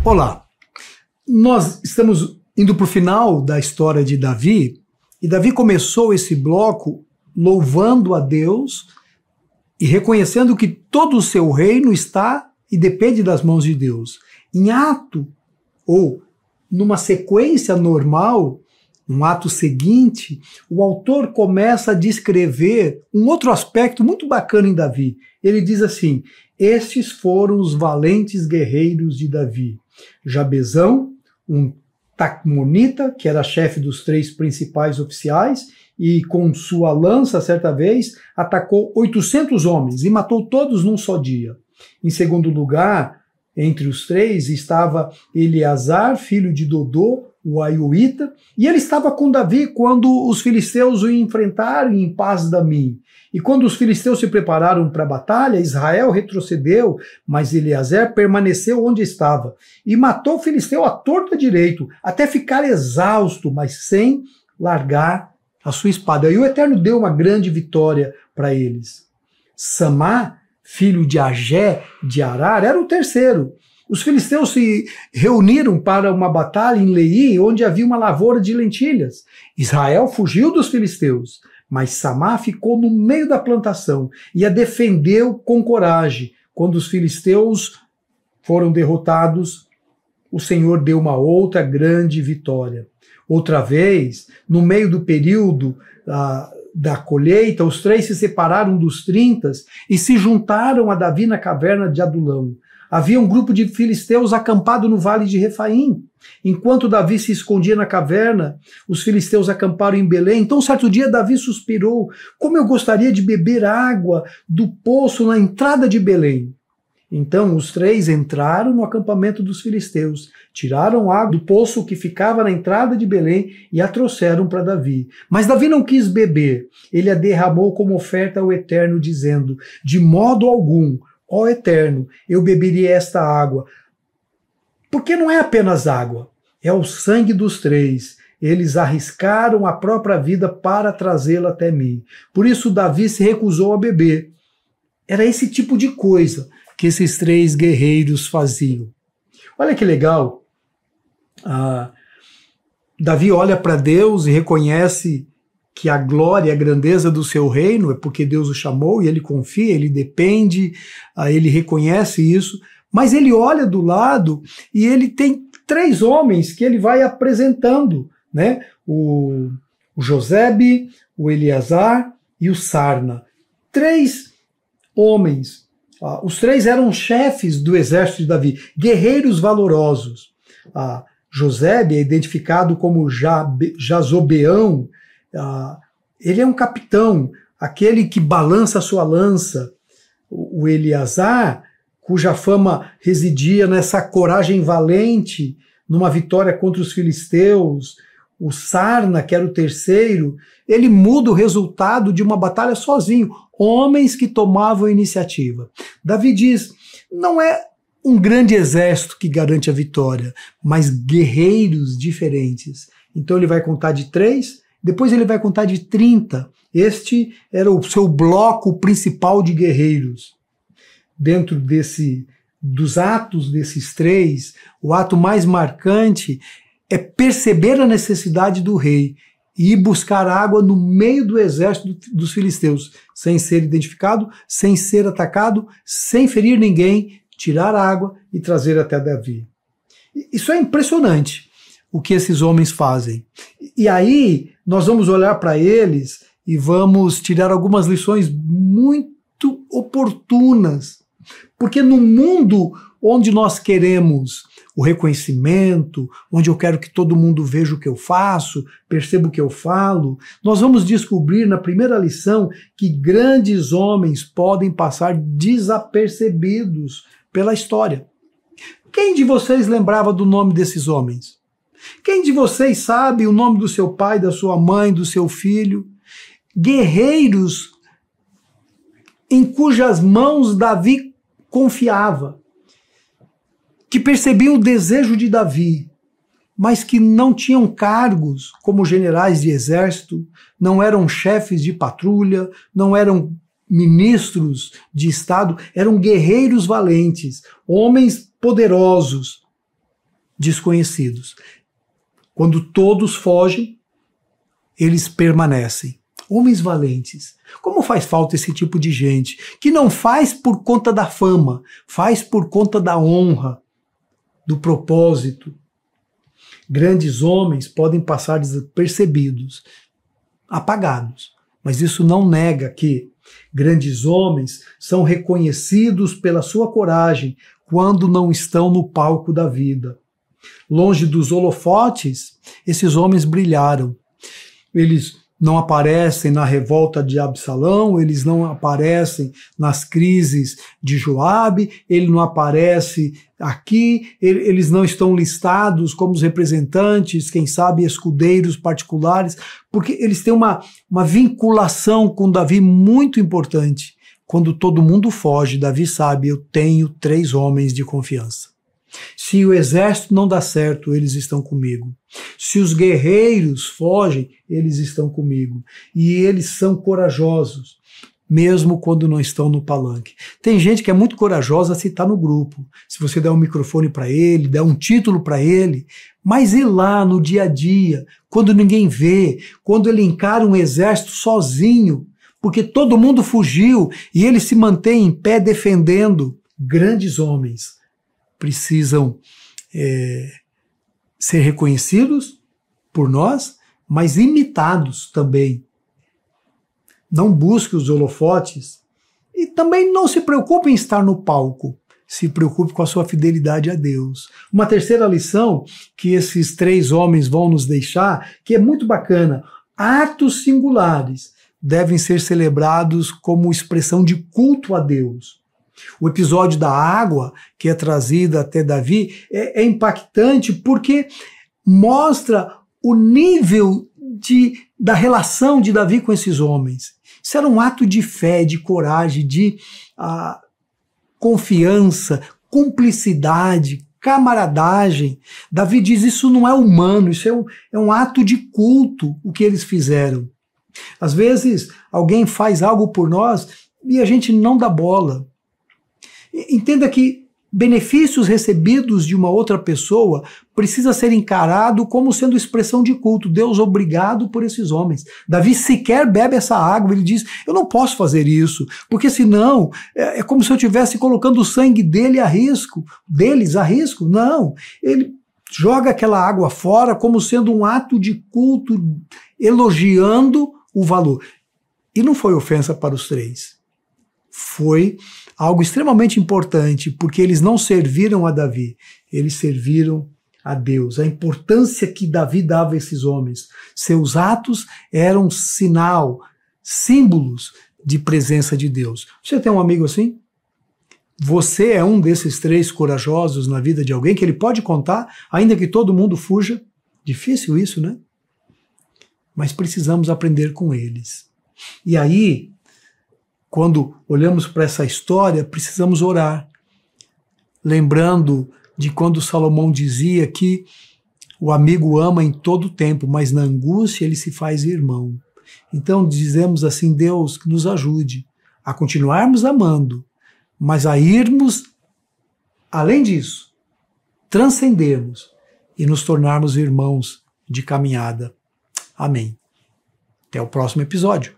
Olá, nós estamos indo para o final da história de Davi, e Davi começou esse bloco louvando a Deus e reconhecendo que todo o seu reino está e depende das mãos de Deus. Em ato, ou numa sequência normal, no ato seguinte, o autor começa a descrever um outro aspecto muito bacana em Davi. Ele diz assim: estes foram os valentes guerreiros de Davi. Jabezão, um Tacmonita, que era chefe dos 3 principais oficiais, e com sua lança, certa vez, atacou 800 homens e matou todos num só dia. Em segundo lugar, entre os 3, estava Eleazar, filho de Dodô, o Aioíta, e ele estava com Davi quando os filisteus o enfrentaram em Pas-damim. E quando os filisteus se prepararam para a batalha, Israel retrocedeu, mas Eleazar permaneceu onde estava e matou o filisteu à torta direito, até ficar exausto, mas sem largar a sua espada. E o Eterno deu uma grande vitória para eles. Samá, filho de Agé de Arar, era o terceiro. Os filisteus se reuniram para uma batalha em Leí, onde havia uma lavoura de lentilhas. Israel fugiu dos filisteus, mas Samá ficou no meio da plantação e a defendeu com coragem. Quando os filisteus foram derrotados, o Senhor deu uma outra grande vitória. Outra vez, no meio do período da colheita, os 3 se separaram dos 30 e se juntaram a Davi na caverna de Adulão. Havia um grupo de filisteus acampado no vale de Refaim. Enquanto Davi se escondia na caverna, os filisteus acamparam em Belém. Então, certo dia, Davi suspirou: como eu gostaria de beber água do poço na entrada de Belém. Então, os 3 entraram no acampamento dos filisteus, tiraram água do poço que ficava na entrada de Belém e a trouxeram para Davi. Mas Davi não quis beber. Ele a derramou como oferta ao Eterno, dizendo: de modo algum, ó Eterno, eu beberia esta água. Porque não é apenas água, é o sangue dos 3. Eles arriscaram a própria vida para trazê-la até mim. Por isso Davi se recusou a beber. Era esse tipo de coisa que esses 3 guerreiros faziam. Olha que legal. Davi olha para Deus e reconhece que a glória e a grandeza do seu reino é porque Deus o chamou, e ele confia, ele depende, ele reconhece isso, mas ele olha do lado e ele tem 3 homens que ele vai apresentando, né? O Josebe, o Eleazar e o Sarna. 3 homens. Os 3 eram chefes do exército de Davi, guerreiros valorosos. Josebe é identificado como Jazobeão. Ele é um capitão, aquele que balança a sua lança. O Eleazar, cuja fama residia nessa coragem valente, numa vitória contra os filisteus. O Sarna, que era o terceiro, ele muda o resultado de uma batalha sozinho. Homens que tomavam a iniciativa. Davi diz: não é um grande exército que garante a vitória, mas guerreiros diferentes. Então ele vai contar de 3, depois ele vai contar de 30. Este era o seu bloco principal de guerreiros. Dentro dos atos desses 3, o ato mais marcante é perceber a necessidade do rei e ir buscar água no meio do exército dos filisteus, sem ser identificado, sem ser atacado, sem ferir ninguém, tirar água e trazer até Davi. Isso é impressionante, o que esses homens fazem. E aí nós vamos olhar para eles e vamos tirar algumas lições muito oportunas, porque no mundo onde nós queremos o reconhecimento, onde eu quero que todo mundo veja o que eu faço, perceba o que eu falo, nós vamos descobrir na primeira lição que grandes homens podem passar desapercebidos pela história. Quem de vocês lembrava do nome desses homens? Quem de vocês sabe o nome do seu pai, da sua mãe, do seu filho? Guerreiros em cujas mãos Davi confiava, que percebiam o desejo de Davi, mas que não tinham cargos como generais de exército, não eram chefes de patrulha, não eram ministros de Estado, eram guerreiros valentes, homens poderosos, desconhecidos. Quando todos fogem, eles permanecem. Homens valentes. Como faz falta esse tipo de gente, que não faz por conta da fama, faz por conta da honra, do propósito. Grandes homens podem passar despercebidos, apagados, mas isso não nega que grandes homens são reconhecidos pela sua coragem quando não estão no palco da vida. Longe dos holofotes, esses homens brilharam. Eles não aparecem na revolta de Absalão, eles não aparecem nas crises de Joabe, ele não aparece aqui, eles não estão listados como os representantes, quem sabe escudeiros particulares, porque eles têm uma vinculação com Davi muito importante. Quando todo mundo foge, Davi sabe, eu tenho 3 homens de confiança. Se o exército não dá certo, eles estão comigo. Se os guerreiros fogem, eles estão comigo. E eles são corajosos, mesmo quando não estão no palanque. Tem gente que é muito corajosa se está no grupo. Se você der um microfone para ele, der um título para ele, mas ir lá no dia a dia, quando ninguém vê, quando ele encara um exército sozinho, porque todo mundo fugiu e ele se mantém em pé defendendo. Grandes homens precisam ser reconhecidos por nós, mas imitados também. Não busque os holofotes e também não se preocupe em estar no palco. Se preocupe com a sua fidelidade a Deus. Uma terceira lição que esses 3 homens vão nos deixar, que é muito bacana. Atos singulares devem ser celebrados como expressão de culto a Deus. O episódio da água, que é trazida até Davi, é impactante porque mostra o nível da relação de Davi com esses homens. Isso era um ato de fé, de coragem, de confiança, cumplicidade, camaradagem. Davi diz, isso não é humano, isso é um ato de culto, o que eles fizeram. Às vezes, alguém faz algo por nós e a gente não dá bola. Entenda que benefícios recebidos de uma outra pessoa precisa ser encarado como sendo expressão de culto. Deus, obrigado por esses homens. Davi sequer bebe essa água. Ele diz, eu não posso fazer isso, porque senão é como se eu estivesse colocando o sangue deles a risco. Não, ele joga aquela água fora como sendo um ato de culto, elogiando o valor. E não foi ofensa para os 3. Foi algo extremamente importante, porque eles não serviram a Davi, eles serviram a Deus. A importância que Davi dava a esses homens. Seus atos eram sinal, símbolos de presença de Deus. Você tem um amigo assim? Você é um desses 3 corajosos na vida de alguém que ele pode contar, ainda que todo mundo fuja? Difícil isso, né? Mas precisamos aprender com eles. E aí, quando olhamos para essa história, precisamos orar, lembrando de quando Salomão dizia que o amigo ama em todo tempo, mas na angústia ele se faz irmão. Então dizemos assim, Deus, nos ajude a continuarmos amando, mas a irmos, além disso, transcendermos e nos tornarmos irmãos de caminhada. Amém. Até o próximo episódio.